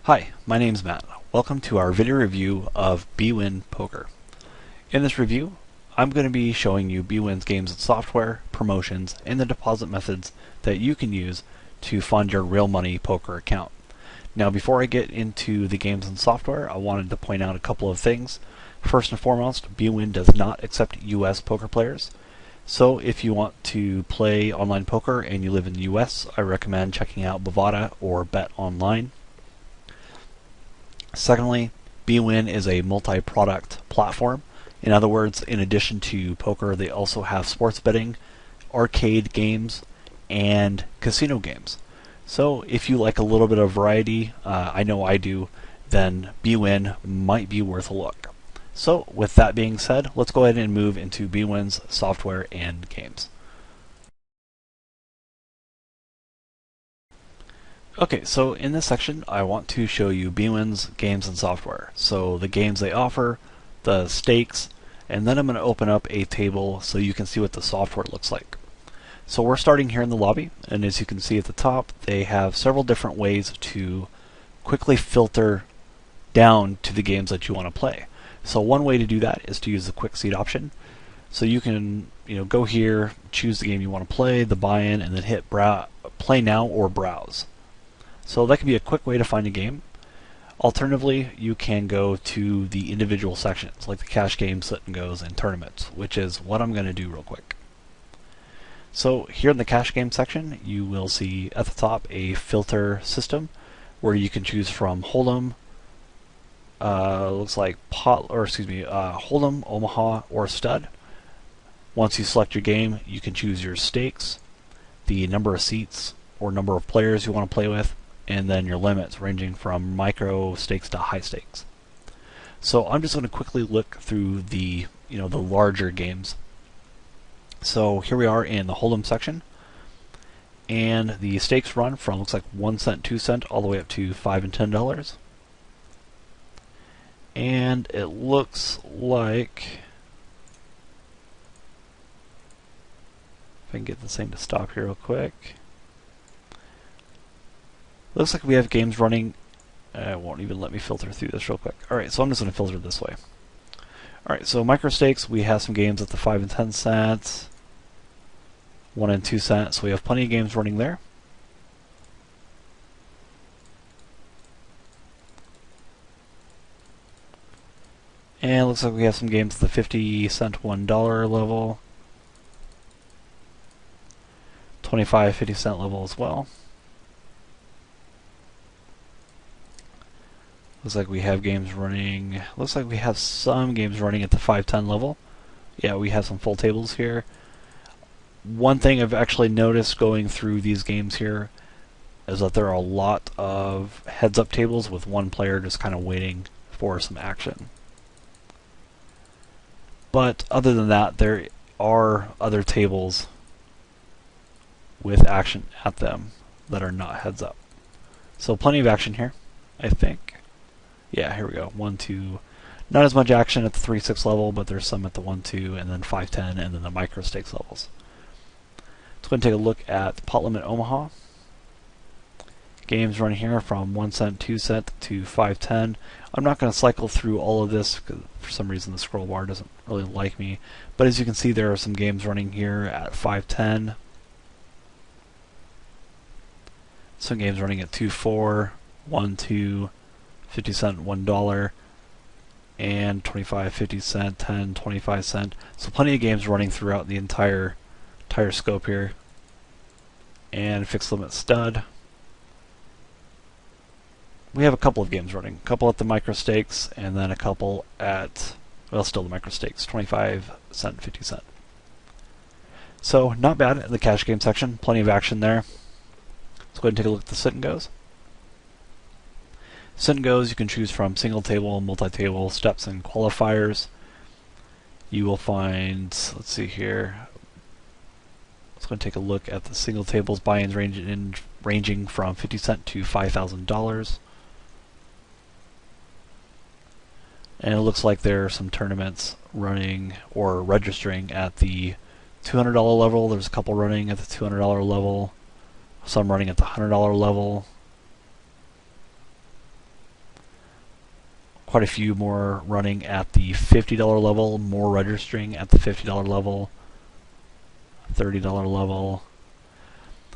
Hi, my name's Matt. Welcome to our video review of Bwin Poker. In this review, I'm going to be showing you Bwin's games and software, promotions, and the deposit methods that you can use to fund your real money poker account. Now, before I get into the games and software, I wanted to point out a couple of things. First and foremost, Bwin does not accept US poker players. So if you want to play online poker and you live in the US, I recommend checking out Bovada or Bet Online. Secondly, Bwin is a multi-product platform. In other words, in addition to poker, they also have sports betting, arcade games, and casino games. So if you like a little bit of variety, I know I do, then Bwin might be worth a look. So with that being said, let's go ahead and move into Bwin's software and games. Okay, so in this section, I want to show you Bwin's games and software. So the games they offer, the stakes, and then I'm going to open up a table so you can see what the software looks like. So we're starting here in the lobby, and as you can see at the top, they have several different ways to quickly filter down to the games that you want to play. So one way to do that is to use the quick seat option. So you can go here, choose the game you want to play, the buy-in, and then hit play now or browse. So that can be a quick way to find a game. Alternatively, you can go to the individual sections, like the cash games, sit and goes, and tournaments, which is what I'm going to do real quick. So here in the cash game section, you will see at the top a filter system where you can choose from Hold'em, looks like Hold'em, Omaha, or Stud. Once you select your game, you can choose your stakes, the number of seats or number of players you want to play with, and then your limits ranging from micro stakes to high stakes. So I'm just going to quickly look through the the larger games. So here we are in the Hold'em section, and the stakes run from looks like 1 cent, 2 cent, all the way up to $5 and $10. And it looks like, if I can get this thing to stop here real quick. Looks like we have games running. It won't even let me filter through this real quick. Alright, so I'm just going to filter this way. Alright, so micro stakes, we have some games at the 5 and 10 cents, 1 and 2 cents, so we have plenty of games running there. And it looks like we have some games at the 50 cent, $1 level, 25, 50 cent level as well. Looks like we have games running. Looks like we have some games running at the 510 level. Yeah, we have some full tables here. One thing I've actually noticed going through these games here is that there are a lot of heads-up tables with one player just kind of waiting for some action. But other than that, there are other tables with action at them that are not heads-up. So plenty of action here, I think. Yeah, here we go. 1, 2. Not as much action at the 3-6 level, but there's some at the 1, 2, and then 5, 10, and then the micro stakes levels. Let's go and take a look at Pot Limit Omaha. Games running here from 1 cent, 2 cent to 5, 10. I'm not going to cycle through all of this because for some reason the scroll bar doesn't really like me. But as you can see, there are some games running here at 5, 10. Some games running at 2, 4, 1, 2. 50 cent, $1, and 25, 50 cent, 10, 25 cent. So plenty of games running throughout the entire scope here. And fixed limit stud. We have a couple of games running. A couple at the micro stakes, and then a couple at, well, still the micro stakes, 25 cent, 50 cent. So not bad in the cash game section. Plenty of action there. Let's go ahead and take a look at the sit and goes. Sit and goes, you can choose from single table, multi-table, steps, and qualifiers. You will find, let's see here, let's go and take a look at the single tables, buy-ins ranging from 50 cent to $5,000. And it looks like there are some tournaments running or registering at the $200 level. There's a couple running at the $200 level, some running at the $100 level. quite a few more running at the $50 level, more registering at the $50 level, $30 level.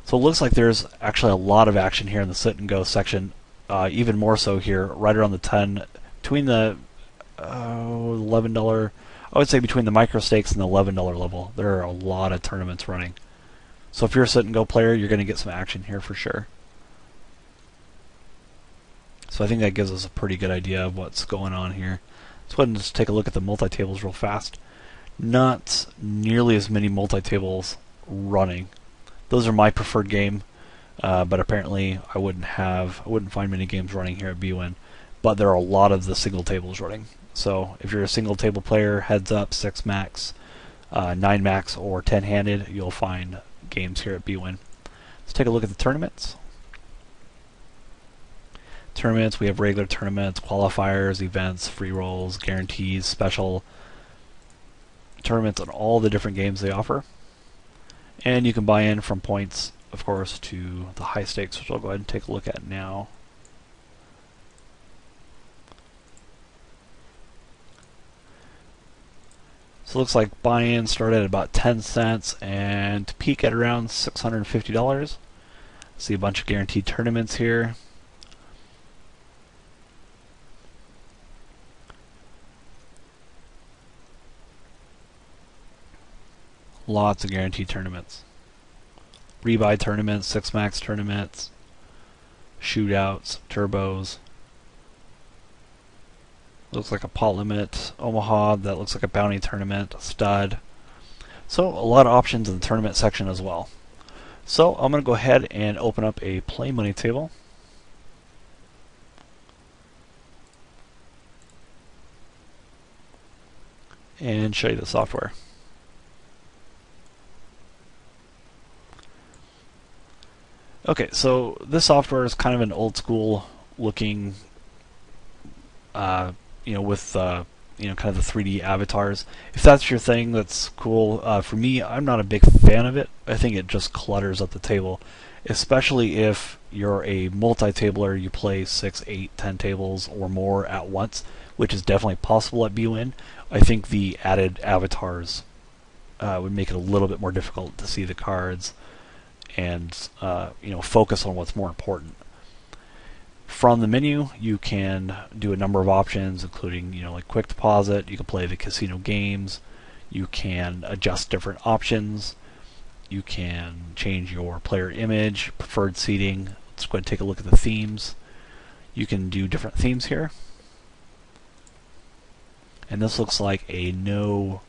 So it looks like there's actually a lot of action here in the sit and go section, even more so here, right around the 10, between the $11, I would say between the micro stakes and the $11 level. There are a lot of tournaments running. So if you're a sit and go player, you're going to get some action here for sure. So I think that gives us a pretty good idea of what's going on here. Let's go ahead and just take a look at the multi-tables real fast. Not nearly as many multi-tables running. Those are my preferred game, but apparently I wouldn't find many games running here at Bwin. But there are a lot of the single tables running. So if you're a single table player, heads up, 6 max, 9 max, or 10-handed, you'll find games here at Bwin. Let's take a look at the tournaments. Tournaments, we have regular tournaments, qualifiers, events, free rolls, guarantees, special tournaments, and all the different games they offer. And you can buy in from points, of course, to the high stakes, which I'll go ahead and take a look at now. So it looks like buy-in started at about 10 cents and peak at around $650. See a bunch of guaranteed tournaments here. Lots of guaranteed tournaments. Rebuy tournaments, 6 max tournaments, shootouts, turbos. Looks like a pot limit, Omaha, that looks like a bounty tournament, stud. So a lot of options in the tournament section as well. So I'm going to go ahead and open up a play money table. And show you the software. Okay, so this software is kind of an old school looking, with kind of the 3D avatars. If that's your thing, that's cool. For me, I'm not a big fan of it. I think it just clutters up the table, especially if you're a multi-tabler, you play 6, 8, 10 tables or more at once, which is definitely possible at Bwin. I think the added avatars would make it a little bit more difficult to see the cards and focus on what's more important. From the menu, you can do a number of options, including like quick deposit. You can play the casino games. You can adjust different options. You can change your player image, preferred seating. Let's go ahead and take a look at the themes. You can do different themes here. And this looks like a no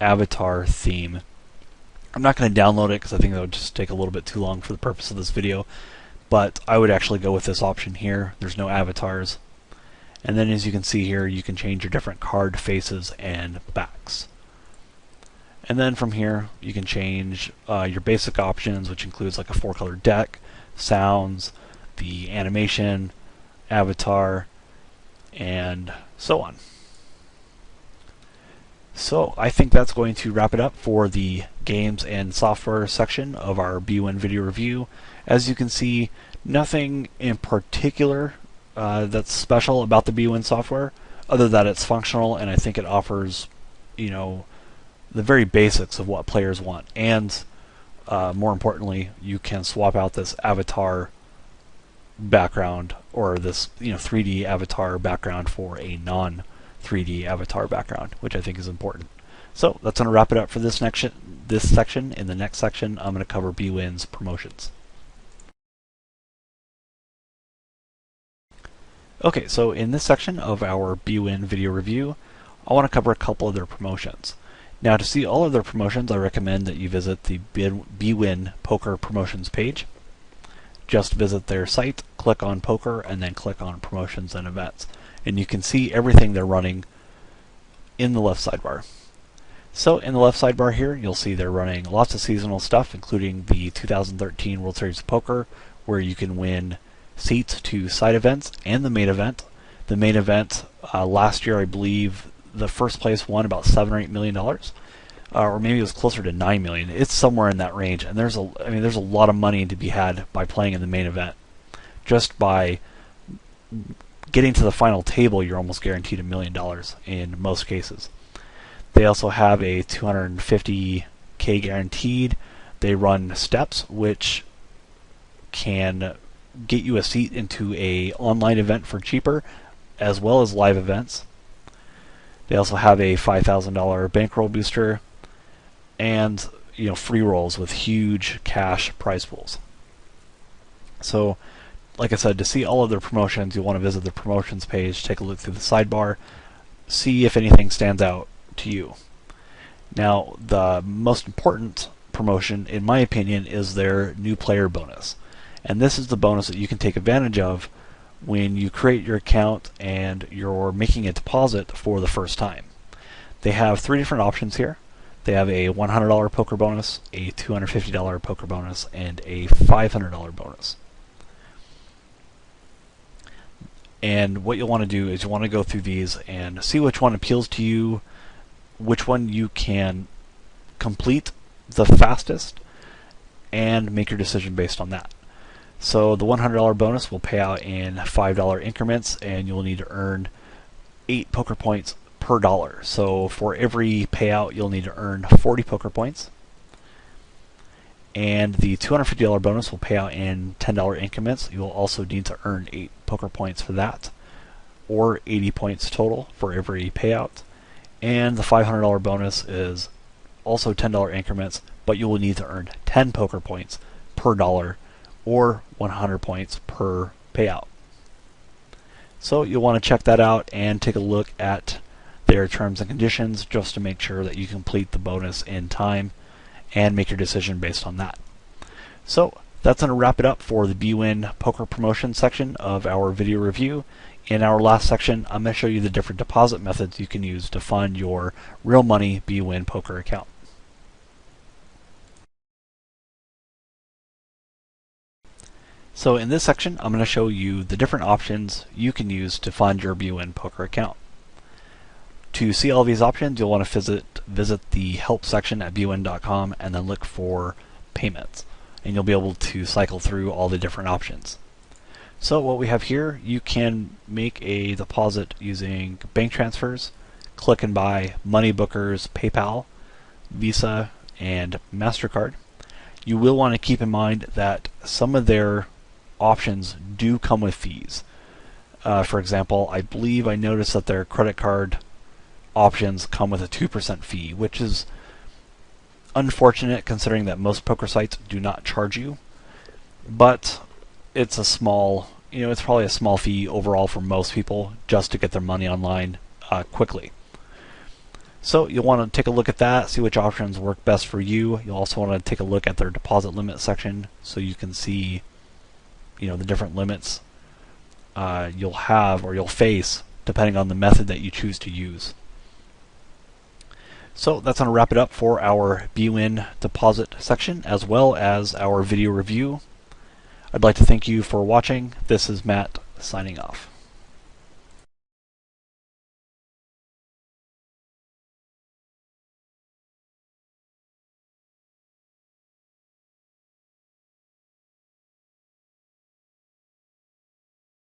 avatar theme. I'm not going to download it because I think that would just take a little bit too long for the purpose of this video, but I would actually go with this option here. There's no avatars. And then as you can see here, you can change your different card faces and backs. And then from here, you can change your basic options, which includes like a 4-color deck, sounds, the animation, avatar, and so on. So I think that's going to wrap it up for the games and software section of our Bwin video review. As you can see, nothing in particular that's special about the Bwin software, other than it's functional, and I think it offers, the very basics of what players want. And more importantly, you can swap out this avatar background, or this 3D avatar background, for a non-3D avatar background, which I think is important. So that's going to wrap it up for this section. In the next section, I'm going to cover Bwin's promotions. Okay, so in this section of our Bwin video review, I want to cover a couple of their promotions. Now, to see all of their promotions, I recommend that you visit the Bwin Poker promotions page. Just visit their site, click on Poker, and then click on Promotions and Events. And you can see everything they're running in the left sidebar. So in the left sidebar here, you'll see they're running lots of seasonal stuff, including the 2013 World Series of Poker, where you can win seats to side events and the main event. The main event last year, I believe, the first place won about $7 or $8 million, or maybe it was closer to $9 million. It's somewhere in that range, and there's a lot of money to be had by playing in the main event, just by getting to the final table, you're almost guaranteed $1 million in most cases. They also have a 250K guaranteed. They run steps, which can get you a seat into a online event for cheaper, as well as live events. They also have a $5,000 bankroll booster, and free rolls with huge cash prize pools. So, like I said, to see all of their promotions, you'll want to visit the promotions page, take a look through the sidebar, see if anything stands out to you. Now, the most important promotion, in my opinion, is their new player bonus. And this is the bonus that you can take advantage of when you create your account and you're making a deposit for the first time. They have 3 different options here. They have a $100 poker bonus, a $250 poker bonus, and a $500 bonus. And what you'll want to do is you want to go through these and see which one appeals to you, which one you can complete the fastest, and make your decision based on that. So the $100 bonus will pay out in $5 increments, and you'll need to earn 8 poker points per dollar. So for every payout, you'll need to earn 40 poker points. And the $250 bonus will pay out in $10 increments. You'll also need to earn 8 poker points for that, or 80 points total for every payout. And the $500 bonus is also $10 increments, but you will need to earn 10 poker points per dollar, or 100 points per payout. So you'll want to check that out and take a look at their terms and conditions just to make sure that you complete the bonus in time and make your decision based on that. So that's going to wrap it up for the Bwin Poker promotion section of our video review. In our last section, I'm going to show you the different deposit methods you can use to fund your real money Bwin Poker account. So in this section, I'm going to show you the different options you can use to fund your Bwin Poker account. To see all these options, you'll want to visit the help section at bwin.com and then look for payments. And you'll be able to cycle through all the different options. So what we have here, you can make a deposit using bank transfers, click and buy, money bookers, PayPal, Visa, and MasterCard. You will want to keep in mind that some of their options do come with fees. For example, I believe I noticed that their credit card options come with a 2% fee, which is unfortunate considering that most poker sites do not charge you. But it's a small, it's probably a small fee overall for most people just to get their money online quickly. So you'll want to take a look at that, see which options work best for you. You'll also want to take a look at their deposit limit section so you can see the different limits you'll have or you'll face depending on the method that you choose to use. So that's going to wrap it up for our Bwin deposit section as well as our video review. I'd like to thank you for watching. This is Matt signing off.